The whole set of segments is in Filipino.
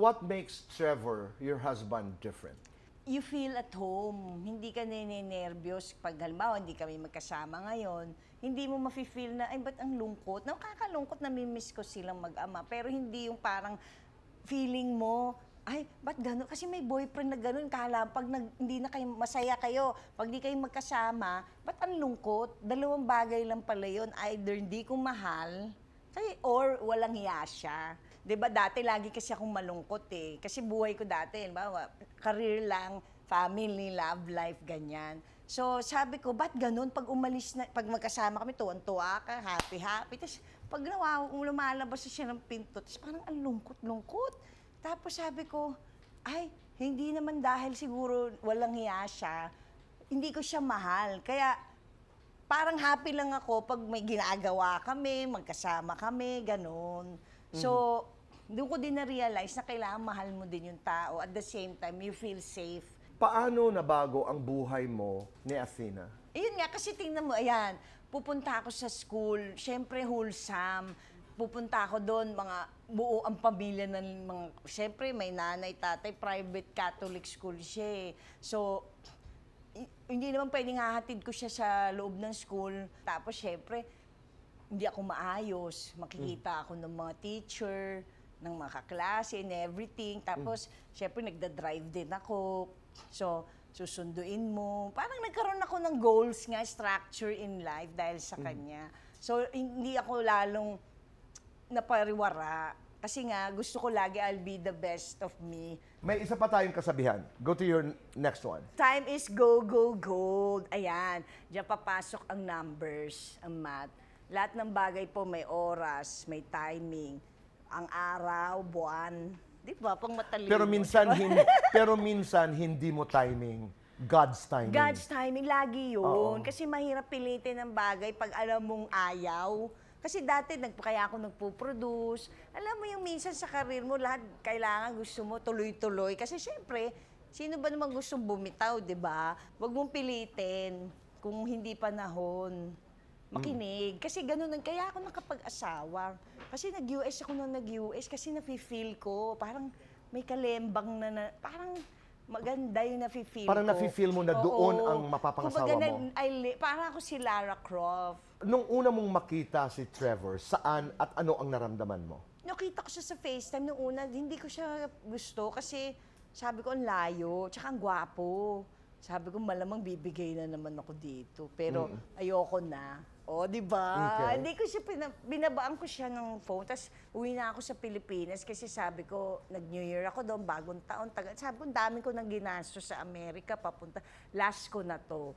what makes Trevor, your husband, different? You feel at home. Hindi ka ninenervyos pag halimbawa hindi kami magkasama ngayon. Hindi mo mafe-feel na, ay ba't ang lungkot? Nakakalungkot, namimiss ko silang mag-ama. Pero hindi yung parang feeling mo, ay, ba't gano'n? Kasi may boyfriend na gano'n. Kala, pag hindi na kayo, masaya kayo, pag di kayo magkasama, ba't ang lungkot? Dalawang bagay lang pala yun. Either hindi ko mahal, or walang hiya siya. Diba dati lagi kasi akong malungkot eh. Kasi buhay ko dati, halimbawa, career lang, family, love life, ganyan. So sabi ko, ba't ganun? Pag umalis na, pag magkasama kami, tuwan-tuwa ka, happy-happy. Tapos pag lumalabas siya ng pinto, tapos parang ang lungkot-lungkot. Tapos sabi ko, ay, hindi naman dahil siguro walang hiya siya, hindi ko siya mahal. Kaya parang happy lang ako pag may ginagawa kami, magkasama kami, ganun. So, doon ko din na-realize na kailangan mahal mo din yung tao. At the same time, you feel safe. Paano nabago ang buhay mo ni Athena? Ayun nga, kasi tingnan mo, ayan, pupunta ako sa school, syempre wholesome. Pupunta ako doon, mga buo ang pamilya ng mga, syempre may nanay, tatay, private Catholic school siya eh. So, hindi naman pwedeng hahatid ko siya sa loob ng school. Tapos, syempre, hindi ako maayos. Makikita ako ng mga teacher, ng mga kaklase, and everything. Tapos, syempre, nagda-drive din ako. So, susunduin mo. Parang nagkaroon ako ng goals nga, structure in life dahil sa kanya. So, hindi ako lalong napariwara. Kasi nga, gusto ko lagi, I'll be the best of me. May isa pa tayong kasabihan. Go to your next one. Time is go, go, gold. Ayan. Diyan papasok ang numbers, ang math. Lahat ng bagay po may oras, may timing. Ang araw, buwan. Di ba? Pang matalino. Pero minsan, hindi mo timing. God's timing. God's timing, lagi yun. Oo. Kasi mahirap pilitin ng bagay pag alam mong ayaw. Kasi dati, kaya ako nagpo-produce. Alam mo yung minsan sa karir mo, lahat kailangan gusto mo tuloy-tuloy. Kasi syempre, sino ba naman gustong bumitaw, di ba? Huwag mong pilitin kung hindi panahon. Makinig. Kasi ganun, kaya ako nakapag-asawa. Kasi nag-US ako nung nag-US kasi nafe-feel ko, parang may kalembang parang maganda yung nafe-feel ko. Parang nafe-feel mo na doon ang mapapangasawa mo. Parang ako si Lara Croft. Nung una mong makita si Trevor, saan at ano ang naramdaman mo? Nakita ko siya sa FaceTime nung una, hindi ko siya gusto kasi sabi ko ang layo, tsaka ang gwapo. Sabi ko malamang bibigay na naman ako dito, pero ayoko na. O, di ba? Okay. Hindi ko siya, binabaan ko siya ng phone, tapos uwi na ako sa Pilipinas kasi sabi ko, nag-New Year ako doon, bagong taon. Sabi ko, dami ko nang ginastos sa Amerika, papunta. Last ko na to.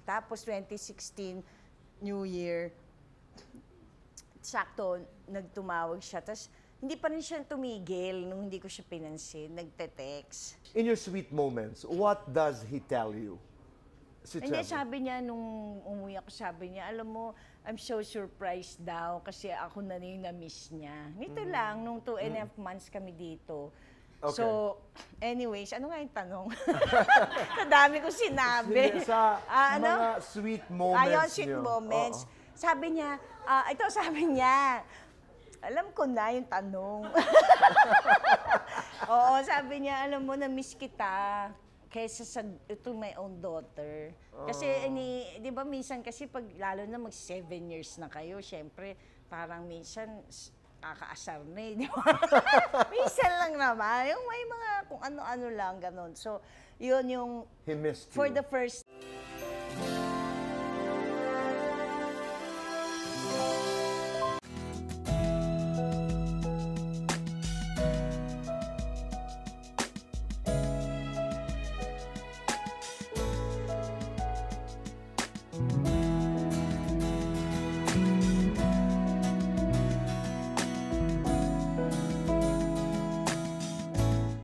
Tapos 2016, New Year, sakto, nagtumawag siya. Tapos hindi pa rin siya tumigil nung hindi ko siya pinansin. Nagte-text. In your sweet moments, what does he tell you? Si Hindi, Trevor. sabi niya, nung umuwi ako, sabi niya, alam mo, I'm so surprised daw kasi ako na yung na-miss niya. Nito lang, nung 2.5 months kami dito. Okay. So, anyways, ano nga yung tanong? Sa dami ko sinabi. Sa mga sweet moments Ayun, sweet niyo. moments. Oo. Sabi niya, sabi niya, alam ko na yung tanong. Oo, sabi niya, alam mo, na-miss kita. Kaysa sa ito my own daughter. Kasi di ba minsan kasi pag lalo na mag 7 years na kayo, syempre parang minsan kakaasar na eh, di ba? Minsan lang naman, yung may mga kung ano-ano lang ganun. So, yun yung He missed you. for the first